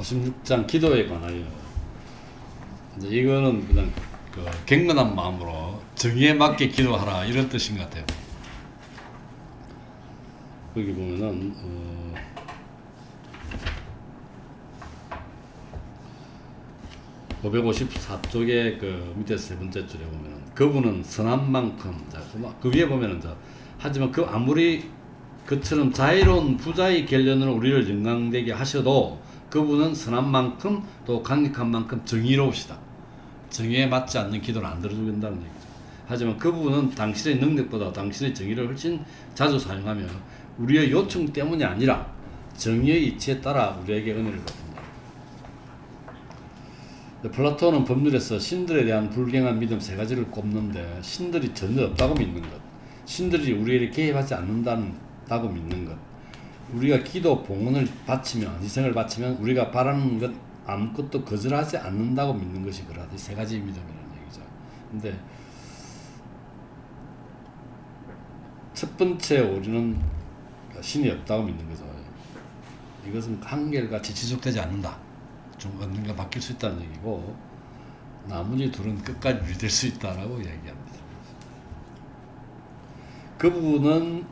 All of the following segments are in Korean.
56장 기도에 관하여 이제 이거는 그냥 그 경건한 마음으로 정의에 맞게 기도하라 이런 뜻인 것 같아요. 여기 보면은 554쪽에 그 밑에 세 번째 줄에 보면은 그분은 선한 만큼, 자, 그 위에 보면은 하지만 그 아무리 그처럼 자유로운 부자의 결론으로 우리를 영광되게 하셔도 그분은 선한 만큼 또 강력한 만큼 정의로우시다. 정의에 맞지 않는 기도는 안 들어주겠다는 얘기죠. 하지만 그분은 당신의 능력보다 당신의 정의를 훨씬 자주 사용하며 우리의 요청 때문이 아니라 정의의 이치에 따라 우리에게 은혜를 베푼다. 플라톤은 법률에서 신들에 대한 불경한 믿음 세 가지를 꼽는데 신들이 전혀 없다고 믿는 것, 신들이 우리에게 개입하지 않는다고 믿는 것, 우리가 기도 봉헌을 바치면 희생을 바치면 우리가 바라는 것 아무것도 거절하지 않는다고 믿는 것이 그러하다. 이 세 가지 믿음이라는 얘기죠. 근데 첫 번째 오류는 신이 없다고 믿는 거죠. 이것은 한결같이 지속되지 않는다. 좀 언젠가 바뀔 수 있다는 얘기고 나머지 둘은 끝까지 유지될 수 있다라고 얘기합니다. 그분의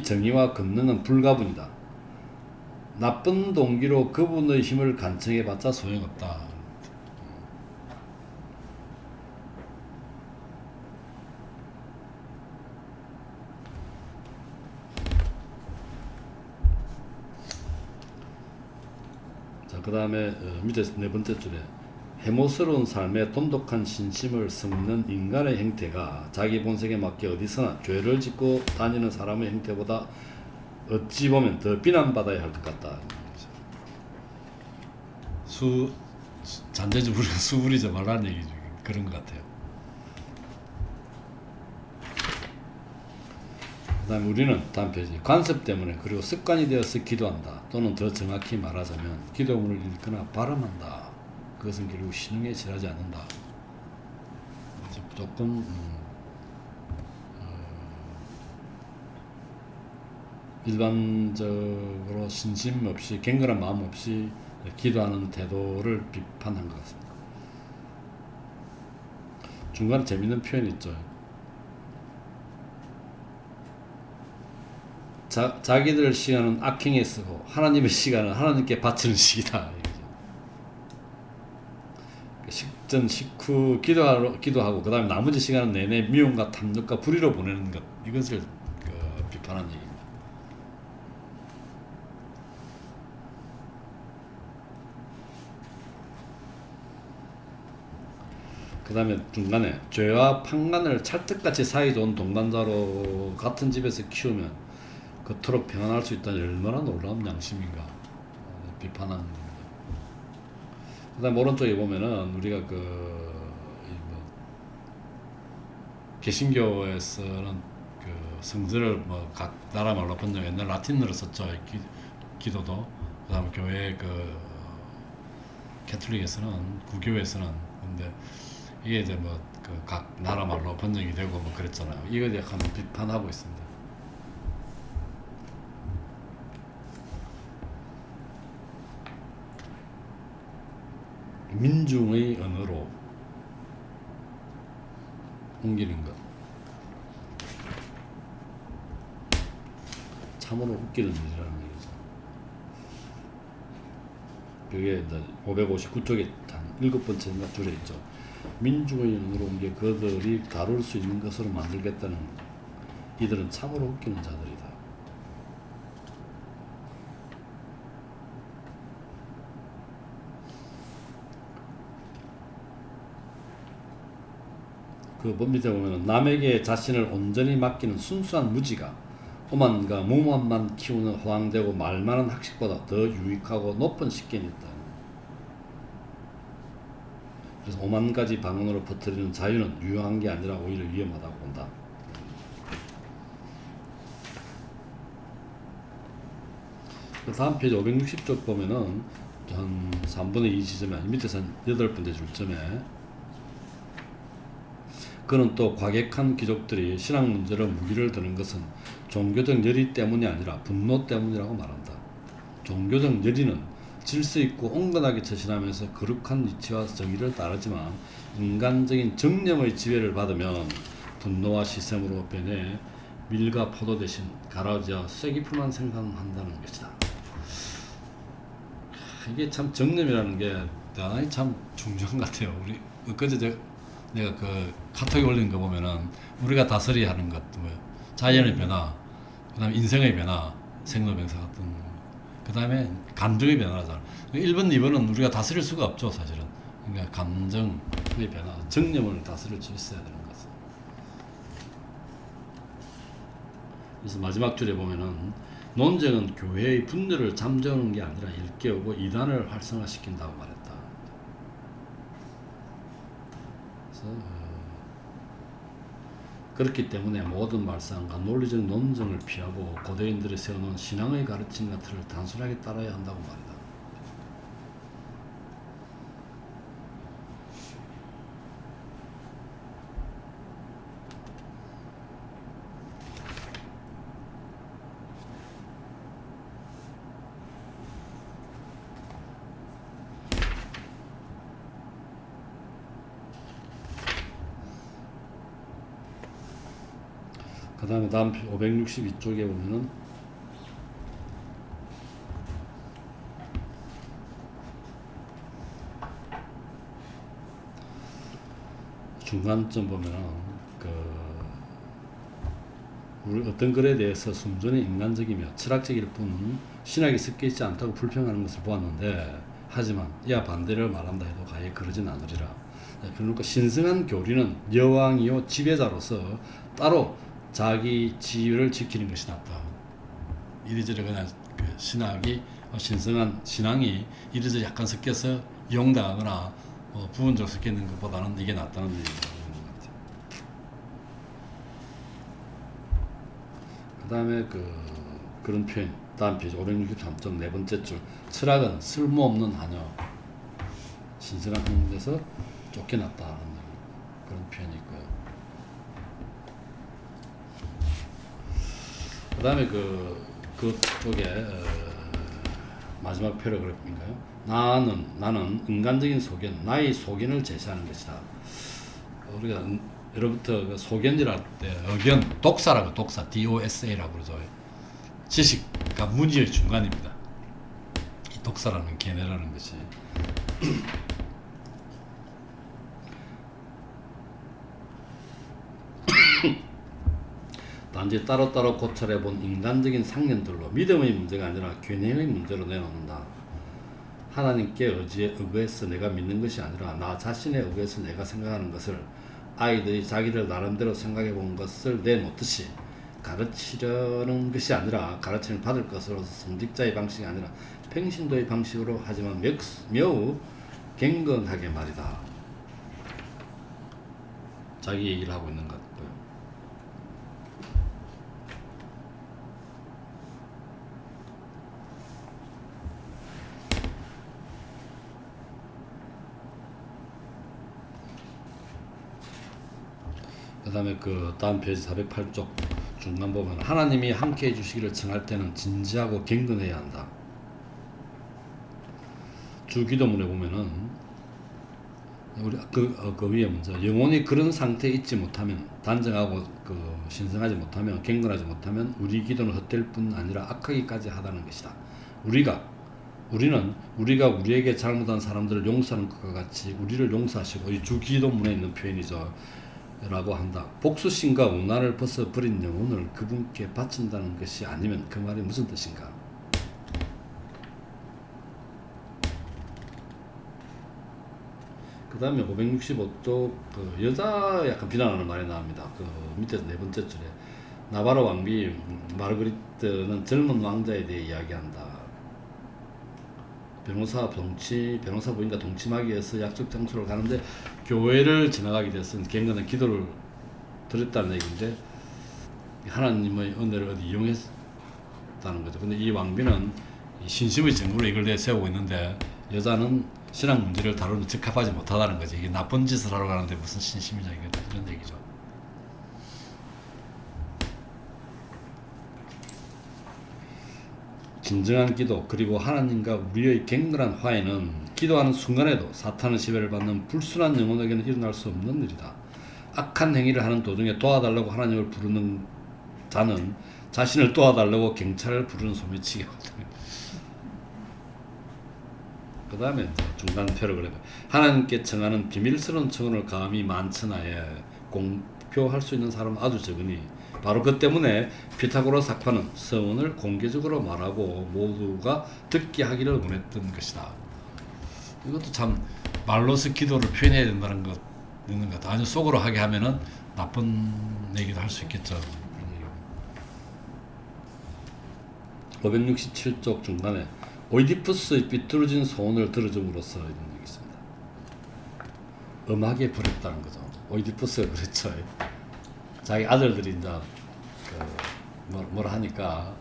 정의와 권능은 불가분이다. 나쁜 동기로 그분의 힘을 간청해봤자 소용없다. 자, 그 다음에 밑에 네 번째 줄에 해모스러운 삶에 돈독한 신심을 섞는 인간의 행태가 자기 본색에 맞게 어디서나 죄를 짓고 다니는 사람의 행태보다 어찌 보면 더 비난받아야 할 것 같다. 잔재주 부리고 수 부리지 말라는 얘기 중에 그런 것 같아요. 그 다음에 우리는 다음 페이지 관습 때문에 그리고 습관이 되어서 기도한다. 또는 더 정확히 말하자면 기도문을 읽거나 발음한다. 그것은 결국 신흥에 지나지 않는다. 조금 일반적으로 신심 없이 경건한 마음 없이 기도하는 태도를 비판한 것 같습니다. 중간에 재밌는 표현이 있죠. 자기들 시간은 악행에 쓰고 하나님의 시간은 하나님께 바치는 시기다. 식전 식후 기도하고 그 다음에 나머지 시간은 내내 미움과 탐욕과 불의로 보내는 것, 이것을 비판한 얘기입니다. 그 다음에 중간에 죄와 판간을 찰떡같이 사이좋은 동반자로 같은 집에서 키우면 그토록 평안할 수 있다니 얼마나 놀라운 양심인가 비판하는 겁니다. 그 다음 오른쪽에 보면은 우리가 개신교에서는 그 성전을 각 나라 말로 번역, 옛날 라틴어로 썼죠. 기도도. 그 다음에 교회 캐톨릭에서는, 구교에서는. 근데 이게 이제 각 나라 말로 번역이 되고 그랬잖아요. 이거에 약간 비판하고 있습니다. 민중의 언어로 옮기는 것. 참으로 웃기는 일이라는 얘기죠. 그게 559쪽에 단 7번째 줄에 있죠. 민중의 언어로 옮겨 그들이 다룰 수 있는 것으로 만들겠다는 이들은 참으로 웃기는 자들이다. 그 밑에 보면 남에게 자신을 온전히 맡기는 순수한 무지가 오만과 무만만 키우는 허황되고 말 많은 학식보다 더 유익하고 높은 식견이 있다. 그래서 5만 가지 방언으로 퍼뜨리는 자유는 유용한 게 아니라 오히려 위험하다고 본다. 그 다음 페이지 560쪽 보면은 한 3분의 2 지점에 밑에서 한 8번째 줄점에 그는 또 과격한 귀족들이 신앙 문제로 무기를 드는 것은 종교적 열의 때문이 아니라 분노 때문이라고 말한다. 종교적 열의는 질서 있고 온건하게 처신하면서 거룩한 이치와 정의를 따르지만 인간적인 정념의 지배를 받으면 분노와 시샘으로 변해 밀과 포도 대신 가라지와 쐐기풀만 생산한다는 것이다. 이게 참 정념이라는 게 대단히 참 중요한 것 같아요. 우리 그제 내가 그 카톡에 올린 거 보면은 우리가 다스리 하는 것, 뭐 자연의 변화, 그다음에 인생의 변화, 생로병사 같은, 그다음에 감정의 변화잖아. 1번, 2번은 우리가 다스릴 수가 없죠, 사실은. 그러니까 감정의 변화, 정념을 다스릴 수 있어야 되는 것은. 그래서 마지막 줄에 보면은 논쟁은 교회의 분열을 잠재우는 게 아니라 일깨우고 이단을 활성화시킨다고 말했다. 그래서 그렇기 때문에 모든 말상과 논리적 논쟁을 피하고 고대인들이 세워놓은 신앙의 가르침과 틀을 단순하게 따라야 한다고 말이다. 그 다음에 다음 562쪽에 보면은 중간쯤 보면은 우리 어떤 글에 대해서 순전히 인간적이며 철학적일 뿐 신학이 섞여 있지 않다고 불평하는 것을 보았는데, 하지만 이와 반대를 말한다 해도 가히 그러진 않으리라. 그러니까 신성한 교리는 여왕이요 지배자로서 따로 자기 지위를 지키는 것이 낫다. 이리저리 그냥 그 신학이 신성한 신앙이 이리저리 약간 섞여서 이용당하거나 부분적으로 섞여 있는 것보다는 이게 낫다는 얘기가 있는 것 같아요. 그 다음에 그런 표현, 다음 페이지 563쪽 네 번째 줄, 철학은 쓸모없는 한여, 신성한 학문에서 쫓겨났다는 그런 표현이 있고요. 그 다음에 그쪽에 마지막 패러그래프인가요? 나는 인간적인 소견, 나의 소견을 제시하는 것이다. 우리가 예로부터 그 소견이랄 때 의견, 독사라고, 독사, DOSA라고 그러죠. 지식과 문의의 중간입니다. 이 독사라는 개념이라는 것이. 단지 따로따로 고찰해본 인간적인 상념들로 믿음의 문제가 아니라 견해의 문제로 내놓는다. 하나님께 의거해서 내가 믿는 것이 아니라 나 자신에 의거해서 내가 생각하는 것을, 아이들이 자기들 나름대로 생각해 본 것을 내놓듯이 가르치려는 것이 아니라 가르침을 받을 것으로서 성직자의 방식이 아니라 평신도의 방식으로, 하지만 매우 갱건하게 말이다. 자기 얘기를 하고 있는 것 같고요. 그 다음에 그 다음 페이지 408쪽 중간 보면 하나님이 함께 해주시기를 청할 때는 진지하고 경건해야 한다. 주기도문에 보면은 우리 그 위에 먼저 영혼이 그런 상태에 있지 못하면, 단정하고 신성하지 못하면, 경건하지 못하면 우리 기도는 헛될 뿐 아니라 악하기까지 하다는 것이다. 우리는 우리가 우리에게 잘못한 사람들을 용서하는 것과 같이 우리를 용서하시고, 이 주기도문에 있는 표현이죠. 라고 한다. 복수심과 원한을 벗어버린 영혼을 그분께 바친다는 것이 아니면 그 말이 무슨 뜻인가? 그 다음에 565쪽 여자 약간 비난하는 말이 나옵니다. 밑에 네 번째 줄에 나바로 왕비 마르그리트는 젊은 왕자에 대해 이야기한다. 변호사 부인과 동침하기 위해서 약속 장소를 가는데 교회를 지나가게 돼서 갱건한 기도를 드렸다는 얘기인데, 하나님의 은혜를 어디 이용했다는 거죠. 근데 이 왕비는 신심의 증거로 이걸 세우고 있는데, 여자는 신앙 문제를 다루는 적합하지 못하다는 거죠. 이게 나쁜 짓을 하러 가는데 무슨 신심이냐, 이런 얘기죠. 진정한 기도 그리고 하나님과 우리의 갱근한 화해는 기도하는 순간에도 사탄의 지배를 받는 불순한 영혼에게는 일어날 수 없는 일이다. 악한 행위를 하는 도중에 도와달라고 하나님을 부르는 자는 자신을 도와달라고 경찰을 부르는 소매치기 하거든요. 그 다음에 중간 패러그래프 하나님께 청하는 비밀스러운 청원을 감히 만천하에 공표할 수 있는 사람은 아주 적으니 바로 그 때문에 피타고라스 학파는 서원을 공개적으로 말하고 모두가 듣게 하기를 원했던 것이다. 이것도 참 말로서 기도를 표현해야 된다는 것 있는 것 같아. 아주 속으로 하게 하면은 나쁜 얘기도 할 수 있겠죠. 567쪽 중간에 오이디푸스의 삐뚤어진 소원을 들어줌으로써 이런 얘기 있습니다. 음악에 버렸다는 거죠. 오이디푸스가 그랬죠. 자기 아들들이 이제 뭐라 하니까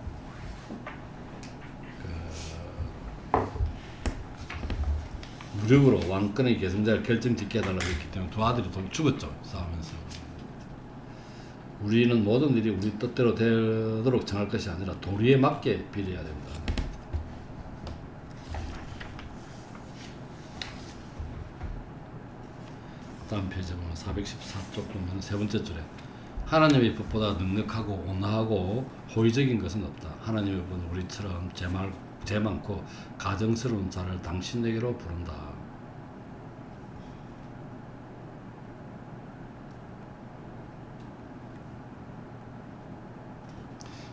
무력으로 왕권의 계승자를 결정짓게 해달라고 했기 때문에 두 아들이 죽었죠. 싸우면서. 우리는 모든 일이 우리 뜻대로 되도록 정할 것이 아니라 도리에 맞게 비례해야 된다. 다음 페이지 보면 414쪽 보면 세 번째 줄에 하나님의 법보다 넉넉하고 온화하고 호의적인 것은 없다. 하나님의 법은 우리처럼 죄 많고 가정스러운 자를 당신에게로 부른다.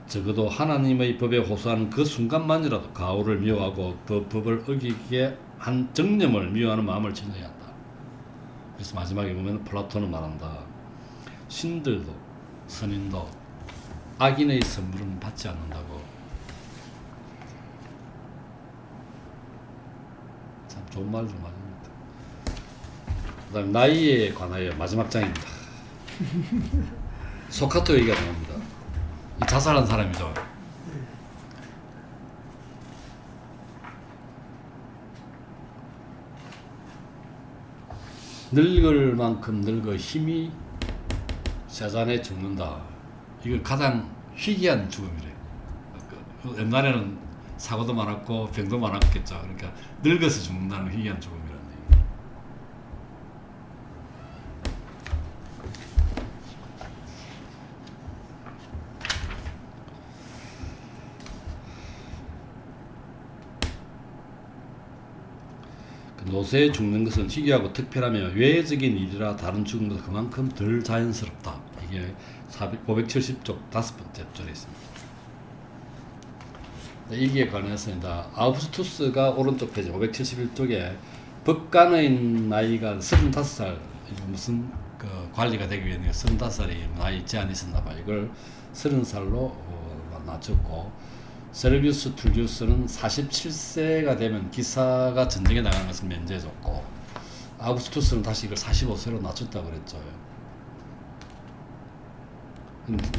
적어도 하나님의 법에 호소하는 그 순간만이라도 가오를 미워하고 그 법을 어기게 한 정념을 미워하는 마음을 지녀야 한다. 그래서 마지막에 보면 플라톤은 말한다. 신들도 선인도 악인의 선물은 받지 않는다고. 참 좋은 말도 많습니다. 그 다음 나이에 관하여 마지막 장입니다. 소카토 얘기가 나옵니다. 이 자살한 사람이죠. 늙을 만큼 늙어 힘이 세잔에 죽는다. 이거 가장 희귀한 죽음이래. 옛날에는 사고도 많았고 병도 많았겠죠. 그러니까 늙어서 죽는다는 희귀한 죽음이라는 얘기. 노쇠에 죽는 것은 희귀하고 특별하며 외적인 일이라 다른 죽음보다 그만큼 덜 자연스럽다. 이게 570쪽 5번째 줄에 있습니다. 이기에 관해서 아우구스투스가 오른쪽 페이지 571쪽에 법관의 나이가 35살, 무슨 그 관리가 되기 위해 35살이 나이 제한이 있었나 봐. 이걸 30살로 낮췄고 세르비우스 툴리우스는 47세가 되면 기사가 전쟁에 나가는 것을 면제해줬고 아우구스투스는 다시 이걸 45세로 낮췄다고 그랬죠.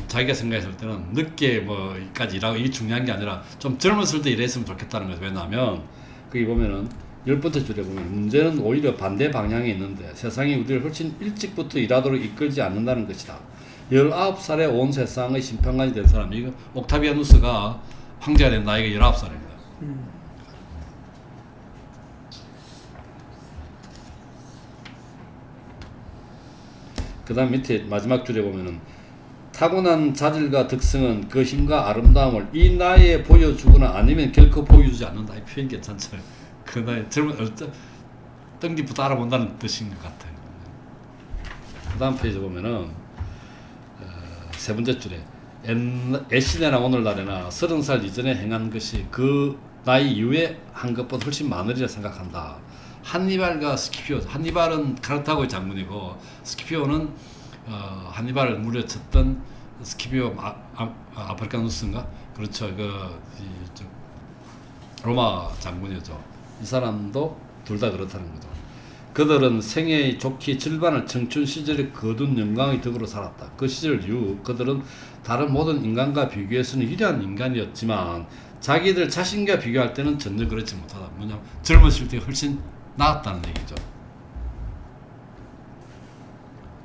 자기가 생각했을 때는 늦게 뭐까지 일하고 이게 중요한 게 아니라 좀 젊었을 때 일했으면 좋겠다는 거죠. 왜냐하면 거기 보면은 10번째 줄에 보면 문제는 오히려 반대 방향에 있는데 세상이 우리를 훨씬 일찍부터 일하도록 이끌지 않는다는 것이다. 19살에 온 세상의 심판관이 된 사람이 이거 옥타비아누스가 황제가 된 나이가 19살입니다. 그 다음 밑에 마지막 줄에 보면은 타고난 자질과 덕성은 그 힘과 아름다움을 이 나이에 보여주거나 아니면 결코 보여주지 않는다. 이 표현 괜찮죠. 그 나이 젊은 뜬기부터 알아본다는 뜻인 것 같아요. 그 다음 페이지 보면은 세 번째 줄에 애시내나 오늘날에나 30살 이전에 행한 것이 그 나이 이후에 한 것보다 훨씬 많으리라 생각한다. 한니발과 스키피오, 한니발은 카르타고의 장군이고 스키피오는 한니발을 물려쳤던 스키피오 아프리카누스인가? 그렇죠. 로마 장군이었죠. 이 사람도 둘 다 그렇다는 거죠. 그들은 생애의 좋기 절반을 청춘 시절에 거둔 영광의 덕으로 살았다. 그 시절 이후 그들은 다른 모든 인간과 비교해서는 위대한 인간이었지만 자기들 자신과 비교할 때는 전혀 그렇지 못하다. 뭐냐면 젊었을 때 훨씬 나았다는 얘기죠.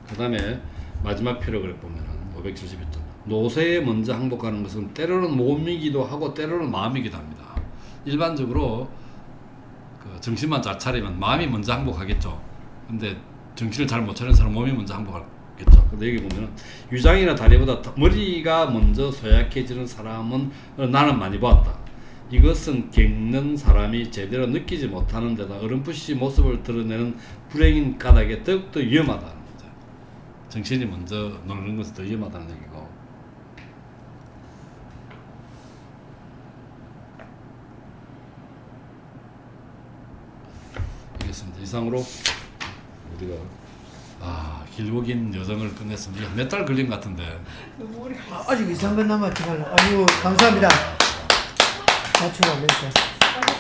그 다음에 마지막 패러그래프 보면은 572쪽 노쇠에 먼저 항복하는 것은 때로는 몸이기도 하고 때로는 마음이기도 합니다. 일반적으로 그 정신만 잘 차리면 마음이 먼저 항복하겠죠. 근데 정신을 잘 못 차리는 사람은 몸이 먼저 항복하겠죠. 근데 여기 보면은 유장이나 다리보다 머리가 먼저 소약해지는 사람은 나는 많이 보았다. 이것은 겪는 사람이 제대로 느끼지 못하는 데다 어렴풋이 모습을 드러내는 불행인 까닭에 더욱더 위험하다는 거죠. 정신이 먼저 노는 것은 더 위험하다는 얘기고. 알겠습니다. 이상으로 우리가 길고 긴 여정을 끝냈습니다. 몇 달 걸린 것 같은데. 아직 이상한 건 남았지만 아주 감사합니다. 맞추고 멘트.